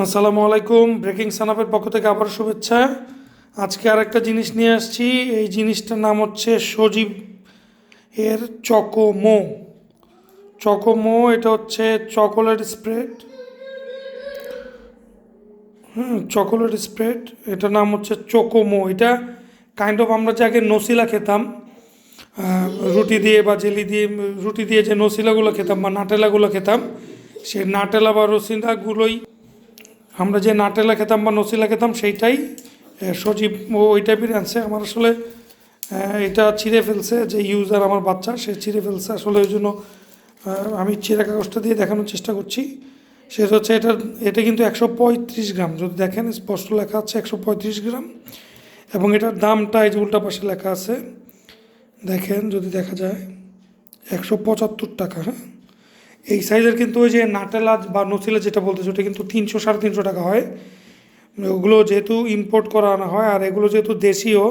আসসালামু আলাইকুম। ব্রেকিং সানাপের পক্ষ থেকে আবার শুভেচ্ছা। আজকে আর একটা জিনিস নিয়ে আসছি। এই জিনিসটার নাম হচ্ছে সজীব এর চকোমো। চকোমো এটা হচ্ছে চকোলেট স্প্রেড। চকোলেট স্প্রেড, এটার নাম হচ্ছে চকোমো। এটা কাইন্ড অফ আমরা যে আগে নসিলা খেতাম, রুটি দিয়ে বা জেলি দিয়ে, রুটি দিয়ে যে নসিলাগুলো খেতাম বা নাটেলাগুলো খেতাম, সেই নাটেলা বা রসিলাগুলোই, আমরা যে নাটেলা খেতাম বা নসিলা খেতাম সেইটাই সজীব ওই টাইপের আনছে। আমার আসলে এটা ছিঁড়ে ফেলছে, যে ইউজার আমার বাচ্চা, সে ছিঁড়ে ফেলছে আসলে। ওই জন্য আমি ছিঁড়া কাগজটা দিয়ে দেখানোর চেষ্টা করছি। সেটা হচ্ছে এটা কিন্তু 135 গ্রাম, যদি দেখেন স্পষ্ট লেখা আছে 135 গ্রাম। এবং এটার দামটা এই যে উল্টা পাশে লেখা আছে, দেখেন যদি দেখা যায় 175 টাকা। হ্যাঁ, এই সাইজের কিন্তু ওই যে নাটেলা বা নসিলা যেটা বলতেছে ওটা কিন্তু 300 সাড়ে 300 টাকা হয়। ওগুলো যেহেতু ইম্পোর্ট করা আনা হয়, আর এগুলো যেহেতু দেশীয়,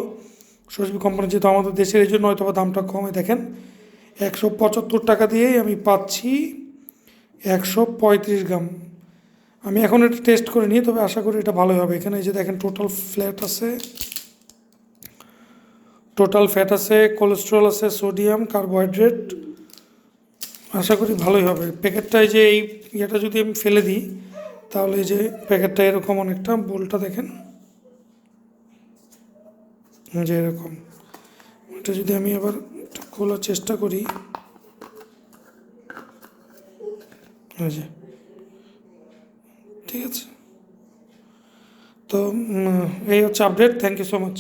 সজীব কোম্পানি যেহেতু আমাদের দেশের, এই জন্য হয়তো দামটা কমে। দেখেন 175 টাকা দিয়েই আমি পাচ্ছি 135 গ্রাম। আমি এখন এটা টেস্ট করে নিই, তবে আশা করি এটা ভালোই হবে। এখানে এই যে দেখেন টোটাল ফ্যাট আছে, কোলেস্ট্রল আছে, সোডিয়াম, কার্বোহাইড্রেট। আশা করি ভালোই হবে। প্যাকেটটায় যে এই ইয়েটা যদি আমি ফেলে দিই, তাহলে এই যে প্যাকেটটা এরকম অনেকটা, বোলটা দেখেন যে এরকম। এটা যদি আমি আবার খোলার চেষ্টা করি, এই যে, ঠিক আছে। তো এই হচ্ছে update. Thank you so much.